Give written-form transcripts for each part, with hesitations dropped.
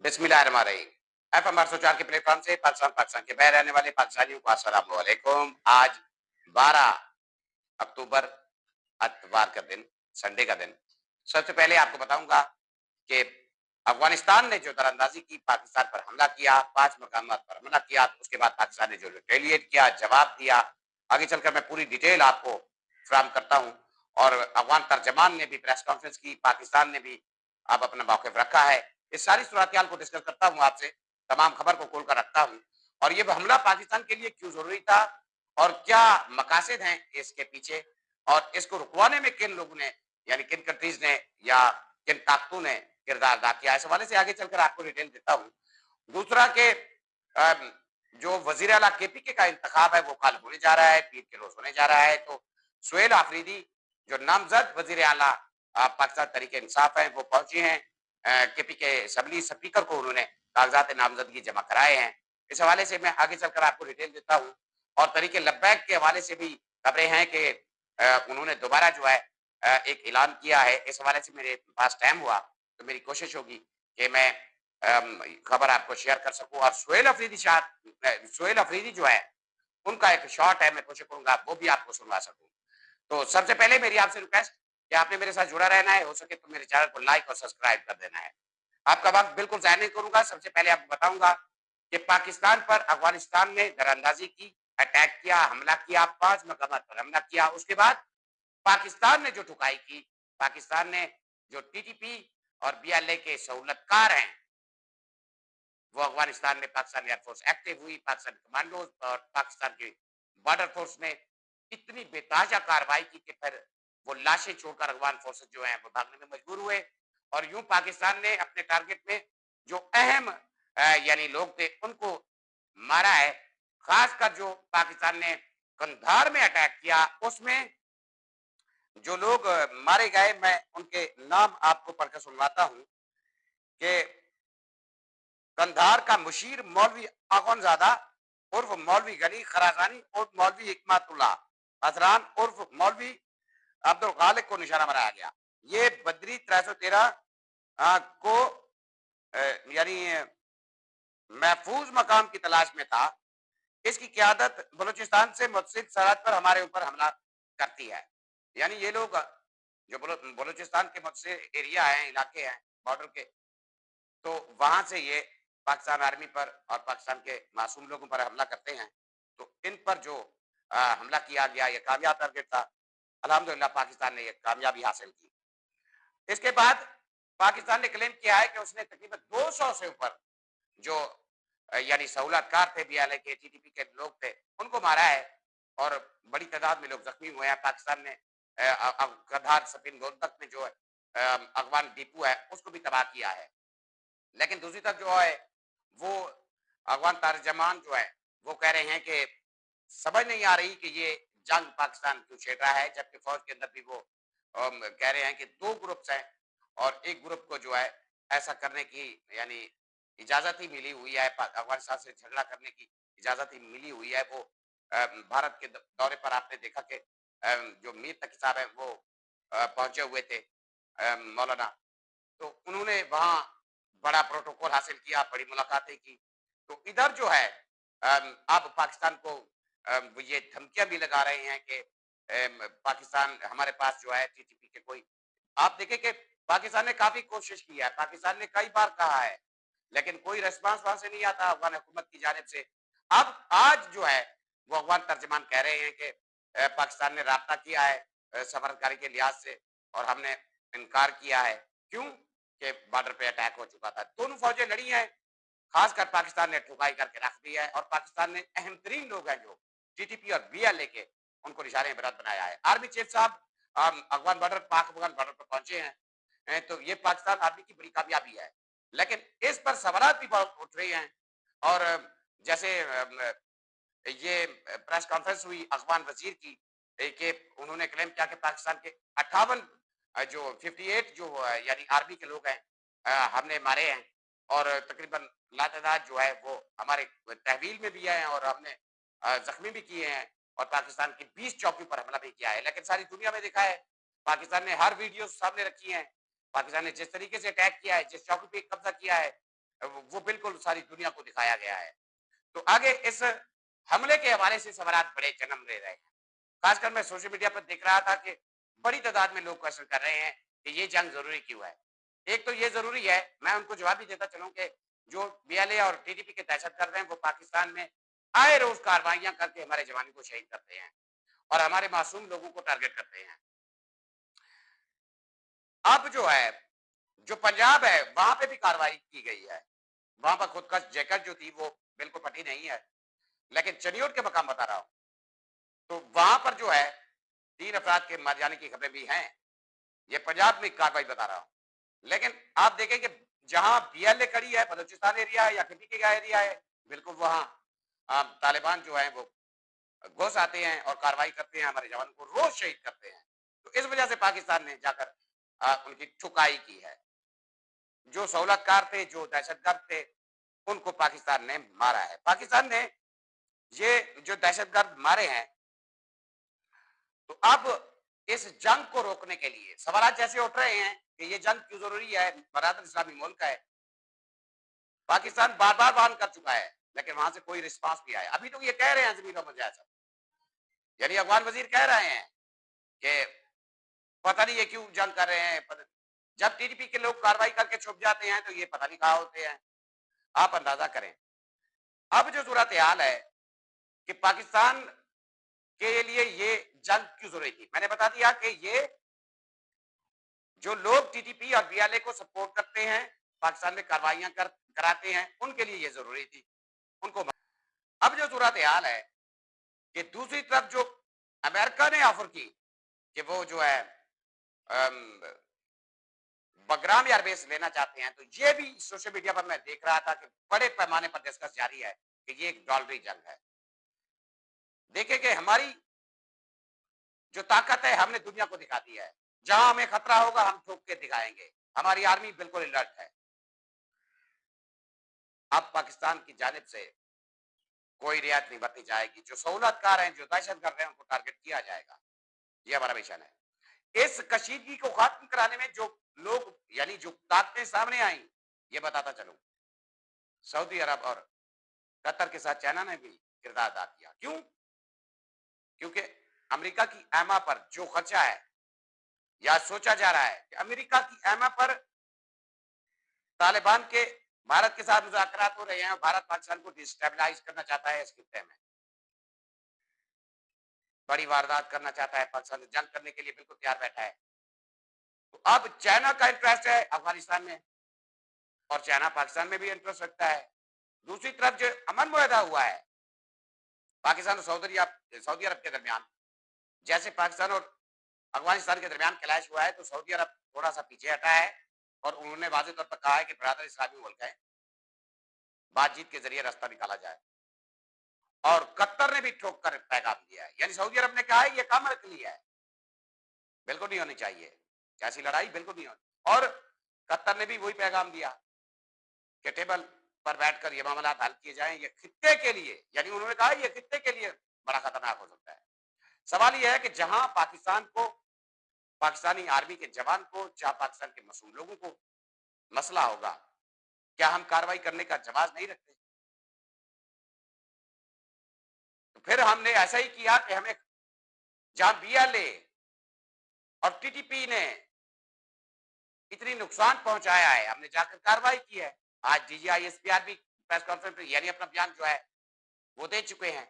बिस्मिल्लाहिर्रहमानिर्रहीम। एफएम 804 के प्लेटफॉर्म से पाकिस्तान के बाहर रहने वाले पाकिस्तानियों को अस्सलाम वालेकुम। आज 12 अक्टूबर इतवार का दिन, संडे का दिन। सबसे पहले आपको बताऊंगा कि अफगानिस्तान ने जो दरअंदाजी की, पाकिस्तान पर हमला किया, 5 मकामात पर हमला किया, उसके बाद पाकिस्तान ने जो रिटेलिएट किया, जवाब दिया, आगे चलकर मैं पूरी डिटेल आपको फराहम करता हूं। और अफगान तर्जमान ने भी प्रेस कॉन्फ्रेंस की, पाकिस्तान ने भी अब अपना मौक़िफ़ रखा है। इस सारी सूरत-ए-हाल को डिस्कस करता हूँ आपसे, तमाम खबर को खोल कर रखता हूँ और ये हमला पाकिस्तान के लिए क्यों ज़रूरी था और क्या मकासद हैं इसके पीछे और इसको रुकवाने में किन लोगों ने, यानी किन कंट्रीज़ ने या किन ताकतों ने किरदार अदा किया। इस हवाले से आगे चलकर आपको डिटेल देता हूँ। दूसरा कि जो वज़ीर आला केपीके का इंतखाब है वो कल होने जा रहा है, पीर के रोज़ होने जा रहा है। तो सुहेल आफरीदी जो नामज़द वज़ीर आला पाकिस्तान तहरीक-ए-इंसाफ है, वो पहुँचे हैं। केपीके असेंबली स्पीकर को उन्होंने कागज़ात नामज़दगी जमा कराए हैं। इस हवाले से मैं आगे चलकर आपको डिटेल देता हूँ और तहरीक लब्बैक के हवाले से भी खबरें हैं कि उन्होंने दोबारा जो है एक ऐलान किया है। इस हवाले से मेरे पास टाइम हुआ तो मेरी कोशिश होगी कि मैं खबर आपको शेयर कर सकूँ और सुहेल अफरीदी जो है, उनका एक शॉट है, मैं कोशिश करूँगा वो भी आपको सुनवा सकूँ। तो सबसे पहले मेरी आपसे रिक्वेस्ट कि आपने मेरे साथ जुड़ा रहना है, हो सके तो मेरे चैनल को लाइक और सब्सक्राइब कर देना है। आपका वक़्त बिल्कुल ज़ाया नहीं करूँगा। सबसे पहले आपको बताऊँगा कि पाकिस्तान पर अफ़गानिस्तान ने दरअंदाज़ी की, अटैक किया, हमला किया, 5 मकामात पर हमला किया। उसके बाद पाकिस्तान ने जो ठुकाई की, पाकिस्तान ने जो टीटीपी और बीएलए के सहूलतकार हैं, वो अफ़गानिस्तान में पाकिस्तान एयरफ़ोर्स एक्टिव हुई, पाकिस्तान कमांडोज़ और पाकिस्तान की बॉर्डर फ़ोर्स ने इतनी बेतहाशा कार्रवाई की कि फिर वो लाशें छोड़कर अफ़गान फ़ोर्सेस जो हैं वो भागने में मजबूर हुए और यूँ पाकिस्तान ने अपने टारगेट में जो अहम यानी लोग थे उनको मारा है। ख़ासकर जो पाकिस्तान ने कंधार में अटैक किया, उसमें जो लोग मारे गए, मैं उनके नाम आपको पढ़कर सुनवाता हूँ कि कंधार का मुशीर मौलवी अखुंज़ादा उर्फ मौलवी गनी खराजानी उर्फ मौलवी हिकमतुल्लाह अजरान उर्फ मौलवी अब्दुल खालिक को निशाना बनाया गया। ये बदरी 313 को यानी महफूज मकाम की तलाश में था। इसकी क़यादत बलूचिस्तान से मुत्सिल सरहद पर हमारे ऊपर हमला करती है। यानी ये लोग जो बलूचिस्तान के मुत्सिल एरिया हैं, इलाके हैं बॉर्डर के, तो वहाँ से ये पाकिस्तान आर्मी पर और पाकिस्तान के मासूम लोगों पर हमला करते हैं। तो इन पर जो हमला किया गया, ये कामयाब टारगेट था। अल्हम्दुलिल्लाह पाकिस्तान ने ये कामयाबी हासिल की। इसके बाद पाकिस्तान ने क्लेम किया है कि उसने तकरीबन 200 से ऊपर जो यानी सहूलतकार थे, बीएलए के, टीटीपी के लोग थे, उनको मारा है और बड़ी तादाद में लोग ज़ख्मी हुए हैं। पाकिस्तान ने कँधार सपिन रोहतक में जो अफ़गान डिपो है, उसको भी तबाह किया है। लेकिन दूसरी तरफ जो है वो अफ़गान तर्जमान जो है वो कह रहे हैं कि समझ नहीं आ रही कि ये जंग पाकिस्तान क्यों छेड़ रहा है, जबकि फौज के अंदर भी वो कह रहे हैं कि 2 ग्रुप्स हैं और एक ग्रुप को जो है ऐसा करने की यानी इजाज़त ही मिली हुई है, अफ़गानिस्तान से झगड़ा करने की इजाज़त ही मिली हुई है। वो भारत के दौरे पर आपने देखा कि जो मीर तकी साहब हैं वो पहुँचे हुए थे मौलाना, तो उन्होंने वहाँ बड़ा प्रोटोकॉल हासिल किया, बड़ी मुलाकातें की। तो इधर जो है अब पाकिस्तान को वो ये धमकियाँ भी लगा रहे हैं कि पाकिस्तान हमारे पास जो है टीटीपी के कोई, आप देखें कि पाकिस्तान ने काफ़ी कोशिश की है, पाकिस्तान ने कई बार कहा है, लेकिन कोई रिस्पॉन्स वहाँ से नहीं आता अफ़गान हुकूमत की जानिब से। अब आज जो है वो अफ़गान तर्जमान कह रहे हैं कि पाकिस्तान ने राब्ता किया है सफरतकारी के लिहाज से और हमने इनकार किया है। क्यों? कि बॉर्डर पे अटैक हो चुका था। दोनों फौजें लड़ी हैं, खासकर पाकिस्तान ने ठुकाई करके रख दी है और पाकिस्तान ने अहम तरीन लोग हैं जो टीटीपी और बीएलए के, उनको निशाने बरत बनाया है। आर्मी चीफ साहब अफगान बॉर्डर, पाक अफगान बॉर्डर पर पहुंचे हैं। तो ये पाकिस्तान आर्मी की बड़ी कामयाबी है। लेकिन इस पर सवालात भी बहुत उठ रहे हैं और जैसे ये प्रेस कॉन्फ्रेंस हुई अफगान वजीर की कि उन्होंने क्लेम किया कि पाकिस्तान के 58 जो 58 जो यानी आर्मी के लोग हैं हमने मारे हैं और तकरीबन लातादाद जो है वो हमारे तहवील में भी आए हैं और हमने जख्मी भी किए हैं और पाकिस्तान की 20 चौकियों पर हमला भी किया है। लेकिन सारी दुनिया में देखा है, पाकिस्तान ने हर वीडियो सामने रखी है, पाकिस्तान ने जिस तरीके से अटैक किया है, जिस चौकी पे कब्जा किया है, वो बिल्कुल सारी दुनिया को दिखाया गया है। तो आगे इस हमले के हवाले से सवालात बड़े जन्म ले रहे हैं। खासकर मैं सोशल मीडिया पर देख रहा था कि बड़ी तादाद में लोग क्वेश्चन कर रहे हैं कि ये जंग ज़रूरी क्यों है? एक तो ये ज़रूरी है, मैं उनको जवाब भी देता चलूँ कि जो बीएलए और टीटीपी के दहशतगर्द हैं, वो पाकिस्तान में आए रोज़ कार्रवाइयाँ करके हमारे जवानों को शहीद करते हैं और हमारे मासूम लोगों को टारगेट करते हैं। अब जो है, जो पंजाब है, वहाँ पे भी कार्रवाई की गई है। वहाँ पर खुद का जैकेट जो थी, वो बिल्कुल फटी नहीं है। लेकिन चनियोट के मकाम बता रहा हूँ, तो वहाँ पर जो है 3 अफराद के मर जाने की खबरें भी हैं। ये पंजाब में कार्रवाई बता रहा हूँ। लेकिन आप देखें कि जहाँ बीएलए खड़ी है, बलूचिस्तान एरिया है या पीपीके का एरिया है, बिल्कुल वहाँ तालिबान जो है वो घुस आते हैं और कार्रवाई करते हैं, हमारे जवान को रोज शहीद करते हैं। तो इस वजह से पाकिस्तान ने जाकर उनकी ठुकाई की है। जो सहूलतकार थे, जो दहशतगर्द थे, उनको पाकिस्तान ने मारा है। पाकिस्तान ने ये जो दहशतगर्द मारे हैं, तो अब इस जंग को रोकने के लिए सवाल जैसे उठ रहे हैं कि ये जंग क्यों जरूरी है, बरादर इस्लामी मुल्क है। पाकिस्तान बार बार बान कर चुका है, लेकिन वहां से कोई रिस्पांस नहीं आया। अभी तो ये कह रहे हैं जमीन मुजाहिद, यानी अफगान वजीर कह रहे हैं कि पता नहीं ये क्यों जंग कर रहे हैं। जब टीडीपी के लोग कार्रवाई करके छुप जाते हैं तो ये पता नहीं कहा होते हैं। आप अंदाजा करें अब जो सूरत हाल है कि पाकिस्तान के लिए ये जंग क्यों जरूरी थी। मैंने बता दिया कि ये जो लोग टीटीपी और बीएलए को सपोर्ट करते हैं, पाकिस्तान में कार्रवाइयां कराते हैं, उनके लिए ये जरूरी थी उनको। अब जो सूरत हाल है कि दूसरी तरफ जो अमेरिका ने ऑफर की कि वो जो है बगराम एयरबेस लेना चाहते हैं, तो ये भी सोशल मीडिया पर मैं देख रहा था कि बड़े पैमाने पर डिस्कस जारी है कि ये एक डॉलरी जंग है। देखिए कि हमारी जो ताकत है हमने दुनिया को दिखा दी है। जहां हमें खतरा होगा हम ठोक के दिखाएंगे। हमारी आर्मी बिल्कुल अलर्ट है। अब पाकिस्तान की जानिब से कोई रियायत नहीं बरती जाएगी। जो सहूलतकार हैं, जो दहशतगर्द हैं, उनको टारगेट किया जाएगा। ये हमारा मिशन है। इस कशीदगी को खत्म कराने में जो लोग यानी जो ताकतें सामने आई, ये बताता चलूं, सऊदी अरब और कतर के साथ चाइना ने भी किरदार अदा किया। क्यों? क्योंकि अमेरिका की एमा पर जो खर्चा है, या सोचा जा रहा है कि अमेरिका की एमा पर तालिबान के भारत के साथ मुज़ाकरात हो रहे हैं और भारत पाकिस्तान को डिस्टेबलाइज करना चाहता है। इस खित्ते में बड़ी वारदात करना चाहता है। पाकिस्तान जंग करने के लिए बिल्कुल तैयार बैठा है। तो अब चाइना का इंटरेस्ट है अफगानिस्तान में और चाइना पाकिस्तान में भी इंटरेस्ट रखता है। दूसरी तरफ जो अमन मुआहदा हुआ है पाकिस्तान और सऊदी अरब के दरमियान, जैसे पाकिस्तान और अफगानिस्तान के दरमियान क्लैश हुआ है, तो सऊदी अरब थोड़ा सा पीछे हटा है और उन्होंने वाज़ेह तौर पर कहा है कि बरादर इस्लामी मुल्क है, बातचीत के जरिए रास्ता निकाला जाए। और कतर ने भी ठोक कर पैगाम दिया है, यानी सऊदी अरब ने कहा है ये काम नकली है, बिल्कुल नहीं होनी चाहिए, ऐसी लड़ाई बिल्कुल नहीं होनी। और कतर ने भी वही पैगाम दिया कि टेबल पर बैठकर ये मामला हल किए जाएं। ये खित्ते के लिए, यानी उन्होंने कहा ये खित्ते के लिए बड़ा खतरनाक हो सकता है। सवाल यह है कि जहां पाकिस्तान को, पाकिस्तानी आर्मी के जवान को, जहां पाकिस्तान के मासूम लोगों को मसला होगा, क्या हम कार्रवाई करने का जवाब नहीं रखते? तो फिर हमने ऐसा ही किया कि हमें जहां बीएलए और टीटीपी ने इतनी नुकसान पहुंचाया है, हमने जाकर कार्रवाई की है। आज डीजीआई एसपीआर भी प्रेस कॉन्फ्रेंस यानी अपना बयान जो है वो दे चुके हैं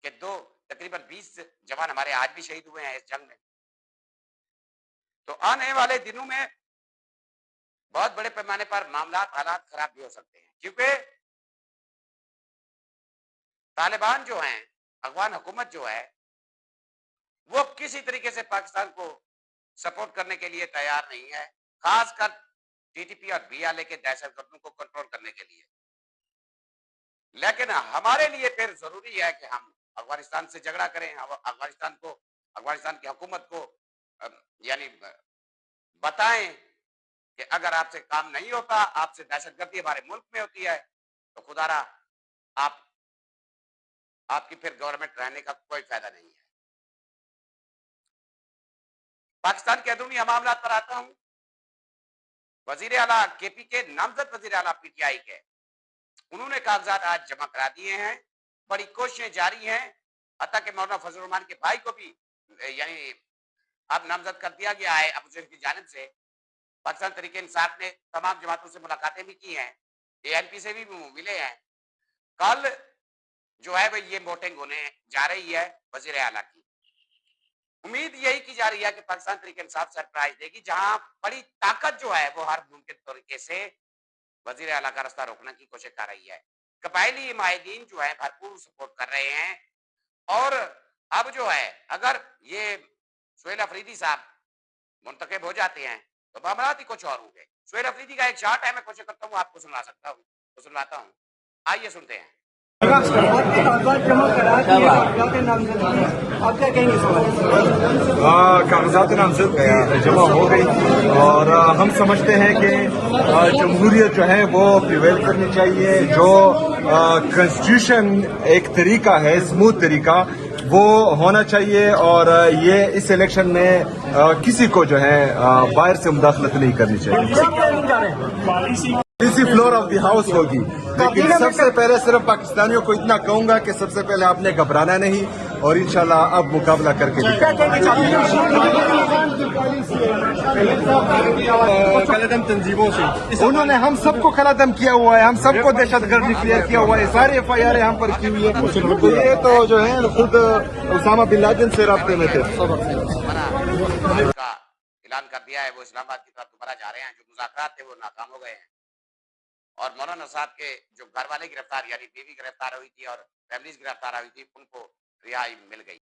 कि तकरीबन 20 जवान हमारे आज भी शहीद हुए हैं इस जंग में। तो आने वाले दिनों में बहुत बड़े पैमाने पर मामला हालात खराब भी हो सकते हैं, क्योंकि तालिबान जो हैं, अफगान हुकूमत जो है, वो किसी तरीके से पाकिस्तान को सपोर्ट करने के लिए तैयार नहीं है, खासकर टीटीपी और बीएलए के दहशतगर्दों को कंट्रोल करने के लिए। लेकिन हमारे लिए फिर जरूरी है कि हम अफगानिस्तान से झगड़ा करें, अफगानिस्तान की हुकूमत को यानी बताएं कि अगर आपसे काम नहीं होता, आपसे दहशतगर्दी हमारे मुल्क में होती है, तो खुदारा आप आपकी फिर गवर्नमेंट रहने का कोई फायदा नहीं है। पाकिस्तान के अंदरूनी मामला पर आता हूं। वजीर आला केपी के नामजद वजीर आला पीटीआई के उन्होंने कागजात आज जमा करा दिए हैं। बड़ी कोशिशें जारी हैं, हत्ता कि मौलाना फजल रहमान के भाई को भी यानी अब नामजद कर दिया गया है अपोजिशन की जानिब से। पाकिस्तान तरीके इंसाफ ने तमाम जमातों से मुलाकातें भी की हैं, एएनपी से भी मिले हैं। कल जो है भाई ये वोटिंग होने जा रही है वजीर आला की। उम्मीद यही की जा रही है कि पाकिस्तान तरीके इंसाफ सरप्राइज देगी, जहां बड़ी ताकत जो है वो हर मुमकिन तरीके से वजीर आला का रास्ता रोकने की कोशिश कर रही है। कबायली माहिदीन जो है भरपूर सपोर्ट कर रहे हैं। और अब जो है अगर ये सुहेल अफरीदी साहब मुंतखब हो जाते हैं तो मामलात ही कुछ और होंगे। सुहेल अफरीदी का एक शार्ट है, मैं कोशिश करता हूँ आपको सुना सकता हूँ, तो सुनवाता हूँ, आइए सुनते हैं। कागजात नामजद जमा हो गई और हम समझते हैं कि जमहूरियत जो है वो प्रिवेल करनी चाहिए। जो कॉन्स्टिट्यूशन एक तरीका है, स्मूथ तरीका, वो होना चाहिए और ये इस इलेक्शन में किसी को जो है बाहर से मुदाखलत नहीं करनी चाहिए। इसी फ्लोर ऑफ द हाउस होगी, लेकिन सबसे पहले सिर्फ पाकिस्तानियों को इतना कहूंगा कि सबसे पहले आपने घबराना नहीं और इंशाल्लाह अब मुकाबला करके कलदम तंजीमों से उन्होंने हम सबको कलदम किया हुआ है, हम सबको दहशतगर्द डिक्लेयर किया हुआ है, सारे FIR हम पर की हुई है। तो ये तो जो है खुद उसामा बिन लादेन से राब्ते में थे। ऐलान कर दिया है, वो इस्लामाबाद की तरफ दोबारा जा रहे हैं। जो मुज़ाकरात थे वो नाकाम हो गए हैं और मौलाना साहब के जो घर वाले गिरफ्तार यानी बीवी गिरफ्तार हुई थी और फैमिलीज गिरफ्तार हुई थी, उनको रिहाई मिल गई।